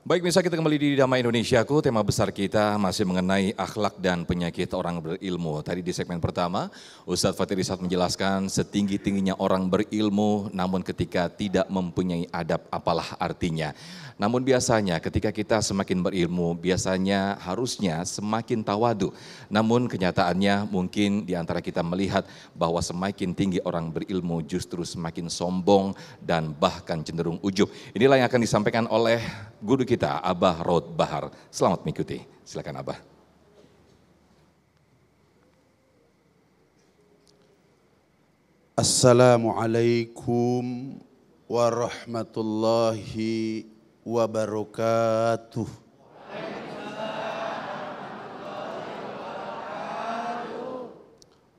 Baik, bisa kita kembali di Damai Indonesiaku. Tema besar kita masih mengenai akhlak dan penyakit orang berilmu. Tadi di segmen pertama, Ustadz Fatir Ishak menjelaskan setinggi-tingginya orang berilmu, namun ketika tidak mempunyai adab apalah artinya. Namun biasanya ketika kita semakin berilmu, biasanya harusnya semakin tawadu. Namun kenyataannya mungkin di antara kita melihat bahwa semakin tinggi orang berilmu justru semakin sombong dan bahkan cenderung ujub. Inilah yang akan disampaikan oleh guru kita, Abah Rod Bahar. Selamat mengikuti, silakan Abah. Assalamualaikum warahmatullahi wabarakatuh.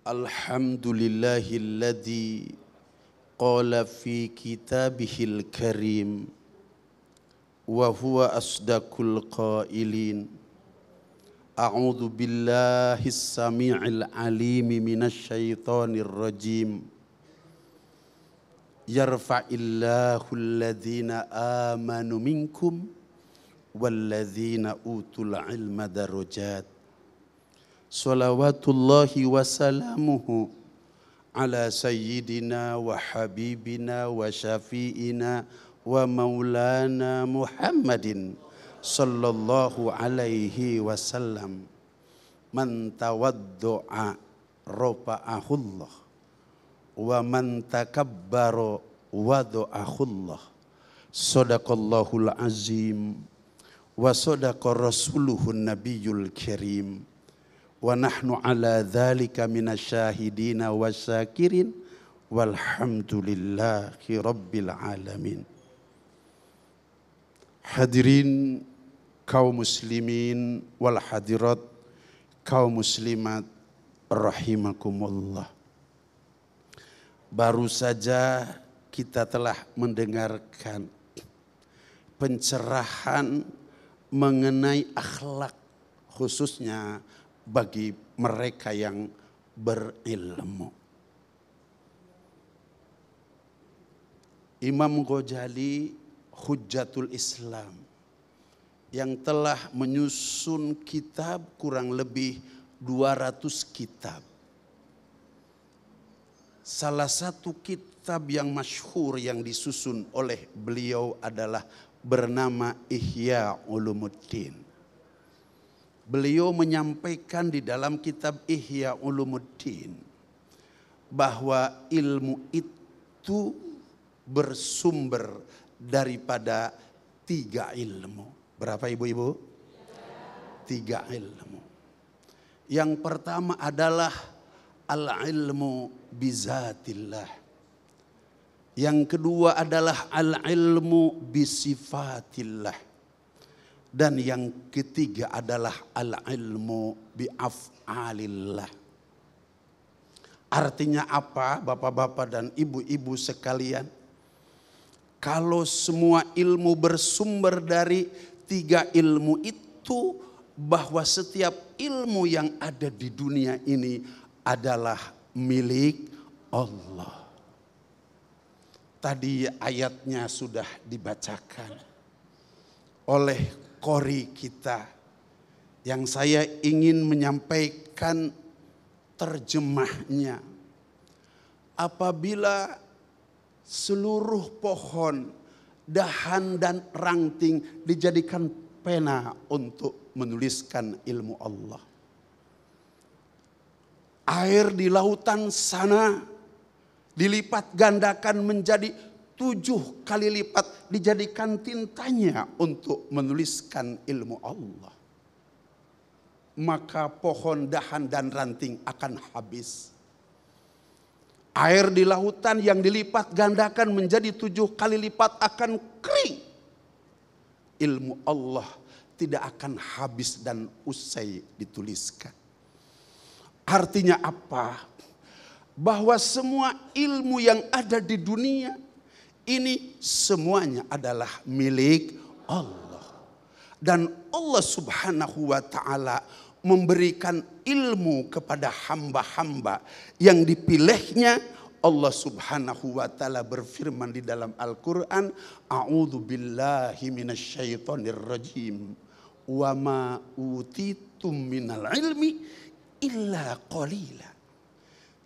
Alhamdulillahilladzi qala fi kitabihil karim wa huwa asdaqul qailin. A'udzu billahis samii'il alim minasy syaithanir rajim. Yarfa'illahu alladhina amanu minkum walladhina utul ilma darajat. Salawatullahi wa salamuhu ala sayyidina wa habibina wa syafi'ina wa maulana Muhammadin sallallahu alaihi wasallam. Man tawaddu'a rafa'ahullah wa man takabbara wada'ahullah. Sadaqallahul azim wa sadaqa rasuluhun nabiyul karim. Wa nahnu ala dhalika minasyahidina wa syakirin walhamdulillahi rabbil alamin. Hadirin kaum muslimin wal hadirat kaum muslimat rahimakumullah. Baru saja kita telah mendengarkan pencerahan mengenai akhlak, khususnya bagi mereka yang berilmu. Imam Ghazali Hujjatul Islam yang telah menyusun kitab kurang lebih 200 kitab. Salah satu kitab yang masyhur yang disusun oleh beliau adalah bernama Ihya Ulumuddin. Beliau menyampaikan di dalam kitab Ihya Ulumuddin bahwa ilmu itu bersumber daripada 3 ilmu. Berapa ibu-ibu? 3 ilmu. Yang pertama adalah al-ilmu bizatillah. Yang kedua adalah al-ilmu bisifatillah. Dan yang ketiga adalah al-ilmu biaf'alillah. Artinya apa bapak-bapak dan ibu-ibu sekalian? Kalau semua ilmu bersumber dari 3 ilmu itu, bahwa setiap ilmu yang ada di dunia ini adalah milik Allah. Tadi ayatnya sudah dibacakan oleh qori kita, yang saya ingin menyampaikan terjemahnya. Apabila seluruh pohon, dahan dan ranting dijadikan pena untuk menuliskan ilmu Allah. Air di lautan sana dilipat gandakan menjadi 7 kali lipat, dijadikan tintanya untuk menuliskan ilmu Allah. Maka pohon, dahan dan ranting akan habis. Air di lautan yang dilipat gandakan menjadi 7 kali lipat akan kering. Ilmu Allah tidak akan habis dan usai dituliskan. Artinya apa? Bahwa semua ilmu yang ada di dunia ini semuanya adalah milik Allah. Dan Allah Subhanahu wa ta'ala memberikan ilmu kepada hamba-hamba yang dipilihnya Allah Subhanahu wa taala berfirman di dalam Al-Qur'an, a'udzu billahi minasyaitonir rajim. Wa ma utitum minal ilmi illa qalila.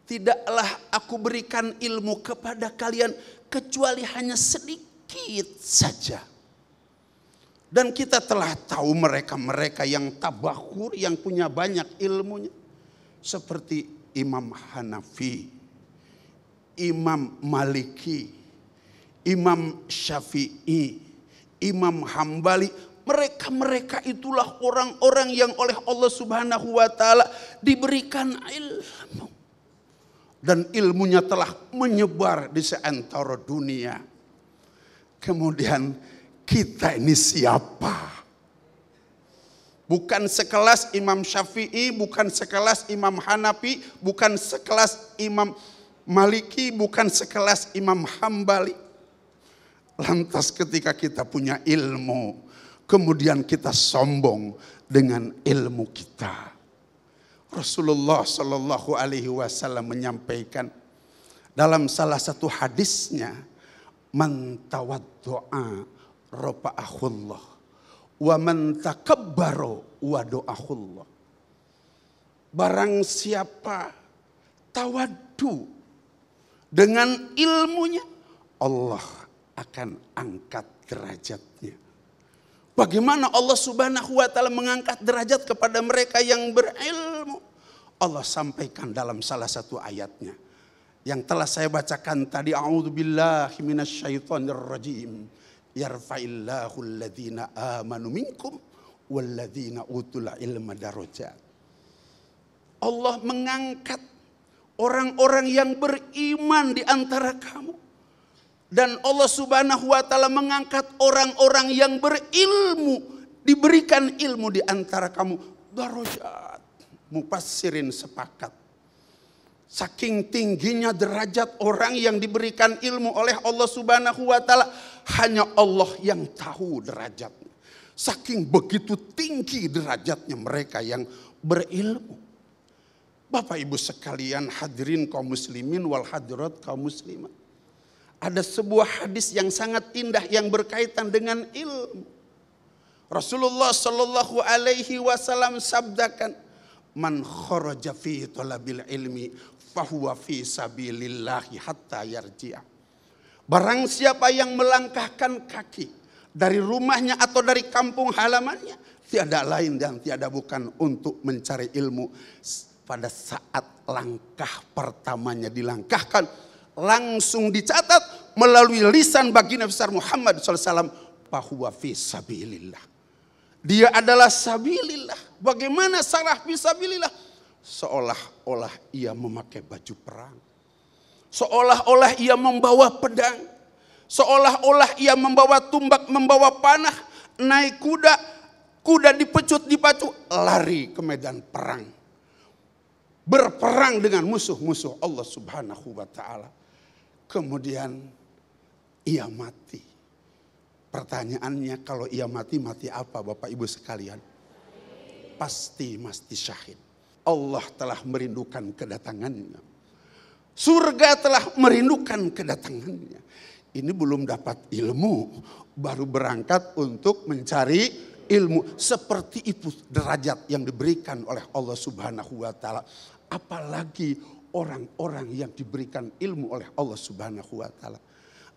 Tidaklah aku berikan ilmu kepada kalian kecuali hanya sedikit saja. Dan kita telah tahu mereka-mereka yang tabakhur, yang punya banyak ilmunya. Seperti Imam Hanafi, Imam Maliki, Imam Syafi'i, Imam Hambali. Mereka itulah orang-orang yang oleh Allah Subhanahu wa taala diberikan ilmu. Dan ilmunya telah menyebar di seantero dunia. Kemudian kita ini siapa? Bukan sekelas Imam Syafi'i, bukan sekelas Imam Hanafi, bukan sekelas Imam Maliki, bukan sekelas Imam Hambali. Lantas ketika kita punya ilmu, kemudian kita sombong dengan ilmu kita. Rasulullah Shallallahu Alaihi Wasallam menyampaikan dalam salah satu hadisnya, man tawaddu'a rafa'ahullah wa man takabbara wada'ahullah. Barang siapa tawaddu dengan ilmunya, Allah akan angkat derajatnya. Bagaimana Allah Subhanahu wa taala mengangkat derajat kepada mereka yang berilmu? Allah sampaikan dalam salah satu ayatnya yang telah saya bacakan tadi, a'udzubillahi minasyaitonir rajim. Yarfa'illahu alladhina amanu minkum walladzina utul ilma darajat. Allah mengangkat orang-orang yang beriman di antara kamu. Dan Allah Subhanahu wa taala mengangkat orang-orang yang berilmu, diberikan ilmu di antara kamu. Darajat. Mufassirin sepakat. Saking tingginya derajat orang yang diberikan ilmu oleh Allah Subhanahu wa taala, hanya Allah yang tahu derajatnya. Saking begitu tinggi derajatnya mereka yang berilmu. Bapak Ibu sekalian, hadirin kaum muslimin wal hadirat kaum muslimat. Ada sebuah hadis yang sangat indah yang berkaitan dengan ilmu. Rasulullah Shallallahu Alaihi Wasallam sabdakan, man kharaja fi talabil ilmi fahuwa fi sabilillahi hatta yarji'a. Barang siapa yang melangkahkan kaki dari rumahnya atau dari kampung halamannya, tiada lain dan tiada bukan untuk mencari ilmu. Pada saat langkah pertamanya dilangkahkan, langsung dicatat melalui lisan baginda besar Muhammad SAW, fahuwa fi sabilillah. Dia adalah sabilillah. Bagaimana salah fi sabilillah? Seolah-olah ia memakai baju perang. Seolah-olah ia membawa pedang. Seolah-olah ia membawa tumbak, membawa panah, naik kuda. Kuda dipecut, dipacu, lari ke medan perang. Berperang dengan musuh-musuh Allah Subhanahu wa taala. Kemudian ia mati. Pertanyaannya, kalau ia mati, mati apa Bapak Ibu sekalian? Pasti syahid. Allah telah merindukan kedatangannya. Surga telah merindukan kedatangannya. Ini belum dapat ilmu, baru berangkat untuk mencari ilmu. Seperti itu derajat yang diberikan oleh Allah Subhanahu wa taala. Apalagi orang-orang yang diberikan ilmu oleh Allah Subhanahu wa taala.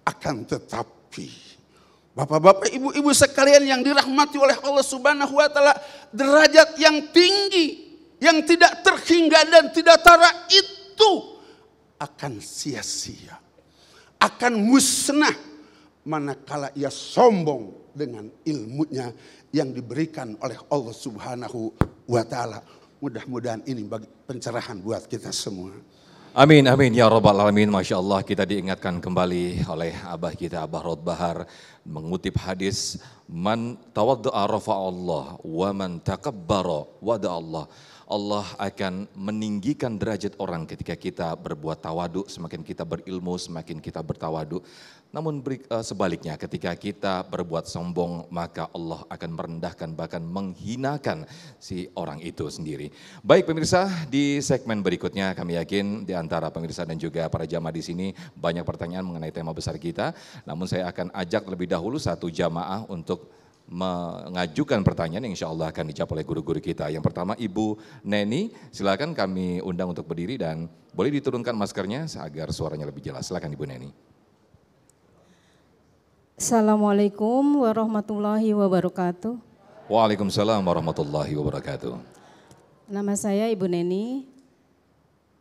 Akan tetapi, Bapak-bapak, ibu-ibu sekalian yang dirahmati oleh Allah Subhanahu wa taala, derajat yang tinggi, yang tidak terhingga dan tidak tara itu akan sia-sia, akan musnah manakala ia sombong dengan ilmunya yang diberikan oleh Allah Subhanahu wa taala. Mudah-mudahan ini bagi pencerahan buat kita semua. Amin, amin ya rabbal alamin. Masya Allah, kita diingatkan kembali oleh abah kita, Abah Rod Bahar, mengutip hadis, man tawadda'a rafa'allah wa man takabbara wada'allah. Allah akan meninggikan derajat orang ketika kita berbuat tawaduk, semakin kita berilmu, semakin kita bertawaduk. Namun sebaliknya ketika kita berbuat sombong, maka Allah akan merendahkan bahkan menghinakan si orang itu sendiri. Baik pemirsa, di segmen berikutnya kami yakin di antara pemirsa dan juga para jamaah di sini banyak pertanyaan mengenai tema besar kita. Namun saya akan ajak lebih dahulu satu jamaah untuk mengajukan pertanyaan yang insya Allah akan dijawab oleh guru-guru kita. Yang pertama Ibu Neni, silakan kami undang untuk berdiri dan boleh diturunkan maskernya agar suaranya lebih jelas. Silakan Ibu Neni. Assalamualaikum warahmatullahi wabarakatuh. Waalaikumsalam warahmatullahi wabarakatuh. Nama saya Ibu Neni,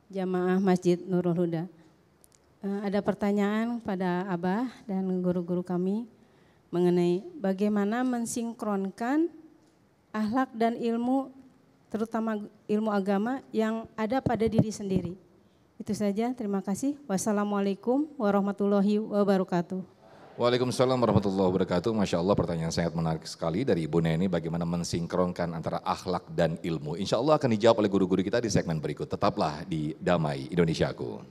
jamaah Masjid Nurul Huda. Ada pertanyaan pada Abah dan guru-guru kami mengenai bagaimana mensinkronkan akhlak dan ilmu, terutama ilmu agama yang ada pada diri sendiri. Itu saja, terima kasih. Wassalamualaikum warahmatullahi wabarakatuh. Waalaikumsalam warahmatullahi wabarakatuh. Masya Allah, pertanyaan sangat menarik sekali dari Ibu Neni, bagaimana mensinkronkan antara akhlak dan ilmu. Insya Allah akan dijawab oleh guru-guru kita di segmen berikut. Tetaplah di Damai Indonesiaku.